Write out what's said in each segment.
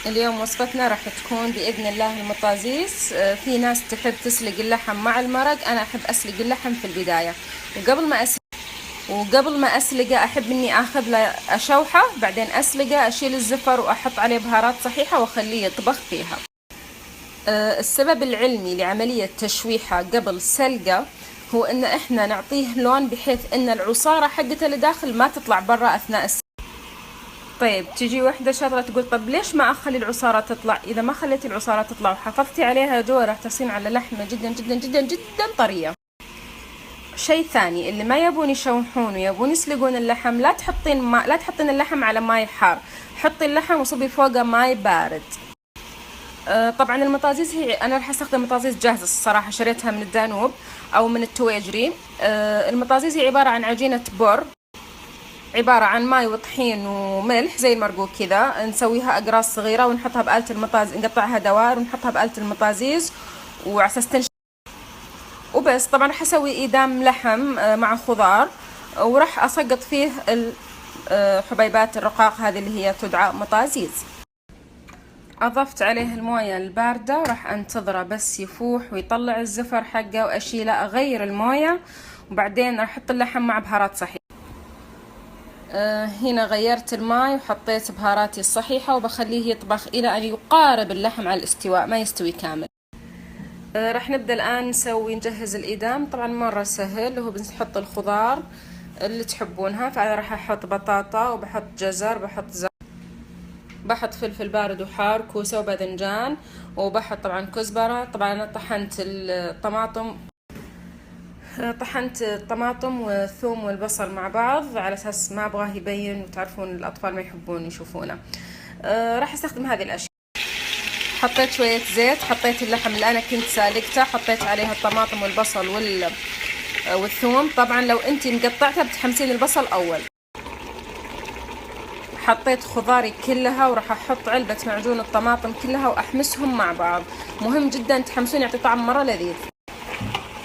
اليوم وصفتنا راح تكون بإذن الله المطازيز. في ناس تحب تسلق اللحم مع المرق، أنا أحب أسلق اللحم في البداية، وقبل ما أسلقه أحب إني أخذ له أشوحه، بعدين أسلقه أشيل الزفر وأحط عليه بهارات صحيحة وأخليه يطبخ فيها. السبب العلمي لعملية تشويحه قبل سلقه هو إن إحنا نعطيه لون بحيث إن العصارة حقته اللي داخل ما تطلع برا أثناء السلق. طيب تجي وحدة شاطرة تقول طب ليش ما أخلي العصارة تطلع؟ إذا ما خليتي العصارة تطلع وحافظتي عليها جوا راح تصير على لحمة جدا جدا جدا جدا طرية. شيء ثاني، اللي ما يبون يشوحون ويبون يسلقون اللحم، لا تحطين اللحم على ماي حار، حطي اللحم وصبي فوقه ماي بارد. طبعا المطازيز انا راح استخدم مطازيز جاهزة الصراحة، شريتها من الدانوب او من التويجري. المطازيز هي عبارة عن عجينة بر، عبارة عن ماي وطحين وملح زي المرقوق كذا، نسويها أقراص صغيرة ونحطها بآلة المطازيز، نقطعها دوائر ونحطها بآلة المطازيز وعلى أساس تنشف وبس. طبعا راح أسوي إدام لحم مع خضار، وراح أسقط فيه حبيبات الرقاق هذه اللي هي تدعى مطازيز. أضفت عليه الموية الباردة وراح أنتظره بس يفوح ويطلع الزفر حقه وأشيله، أغير الموية وبعدين راح أحط اللحم مع بهارات صحيحة. هنا غيرت الماء وحطيت بهاراتي الصحيحة وبخليه يطبخ إلى أن يقارب اللحم على الاستواء، ما يستوي كامل. راح نبدأ الآن نجهز الإدام. طبعا مرة سهل، هو بنحط الخضار اللي تحبونها، فأنا راح أحط بطاطا وبحط جزر، بحط فلفل بارد وحار، كوسة وباذنجان، وبحط طبعا كزبرة. طبعا أنا طحنت الطماطم والثوم والبصل مع بعض على اساس ما ابغاه يبين، وتعرفون الاطفال ما يحبون يشوفونه. راح استخدم هذه الاشياء. حطيت شوية زيت، حطيت اللحم اللي انا كنت سالقته، حطيت عليها الطماطم والبصل والثوم. طبعا لو انتي مقطعتها بتحمسين البصل اول. حطيت خضاري كلها وراح احط علبة معجون الطماطم كلها واحمسهم مع بعض، مهم جدا تحمسون، يعطي طعم مرة لذيذ.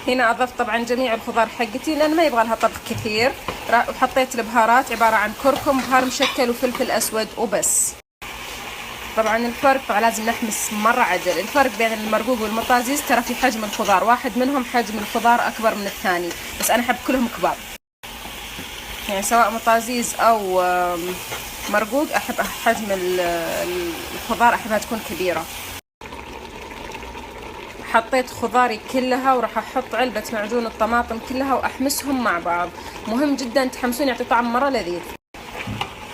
هنا اضفت طبعا جميع الخضار حقتي لان ما يبغى لها طبخ كثير، وحطيت البهارات عبارة عن كركم، بهار مشكل، وفلفل اسود وبس. طبعا الفرق لازم نحمس مرة عدل، الفرق بين المرقوق والمطازيز ترى في حجم الخضار، واحد منهم حجم الخضار اكبر من الثاني، بس انا احب كلهم كبار، يعني سواء مطازيز او مرقوق احب حجم الخضار احبها تكون كبيرة. حطيت خضاري كلها وراح احط علبة معجون الطماطم كلها واحمسهم مع بعض، مهم جدا تحمسون، يعطي طعم مرة لذيذ.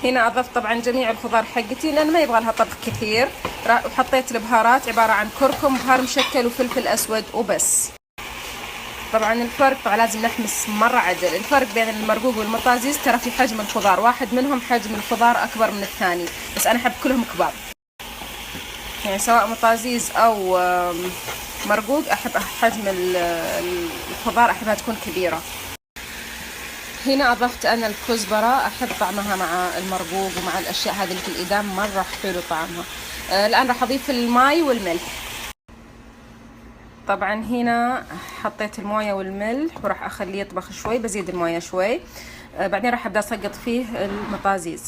هنا اضفت طبعا جميع الخضار حقتي لان ما يبغى لها طبخ كثير، وحطيت البهارات عبارة عن كركم، بهار مشكل، وفلفل اسود وبس. طبعا الفرق لازم نحمس مرة عدل، الفرق بين المرقوق والمطازيز ترى في حجم الخضار، واحد منهم حجم الخضار اكبر من الثاني، بس انا احب كلهم كبار، يعني سواء مطازيز او مرقوق احب حجم الخضار احبها تكون كبيرة. هنا اضفت انا الكزبرة، احب طعمها مع المرقوق ومع الاشياء هذه اللي في الادام مرة حلو طعمها. الان راح اضيف الماء والملح. طبعا هنا حطيت الموية والملح وراح اخليه يطبخ شوي، بزيد الموية شوي، بعدين راح ابدا اسقط فيه المطازيز.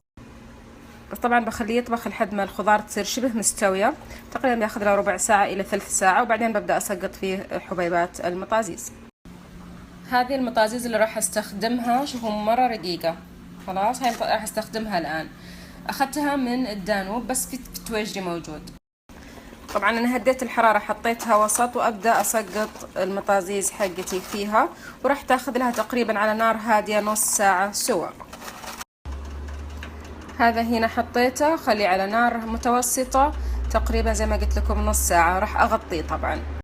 بس طبعا بخليه يطبخ لحد ما الخضار تصير شبه مستوية، تقريبا بياخذ له ربع ساعة الى 3 ساعة، وبعدين ببدأ اسقط فيه حبيبات المطازيز. هذه المطازيز اللي راح استخدمها، شوفوا مرة رقيقة، خلاص هاي راح استخدمها الان. اخذتها من الدانوب بس في تويجري موجود. طبعا انا هديت الحرارة، حطيتها وسط، وابدأ اسقط المطازيز حقتي فيها، وراح تاخذ لها تقريبا على نار هادية نص ساعة سوا. هذا هنا حطيته، خليه على نار متوسطة تقريبا زي ما قلت لكم نص ساعة، راح اغطيه طبعا.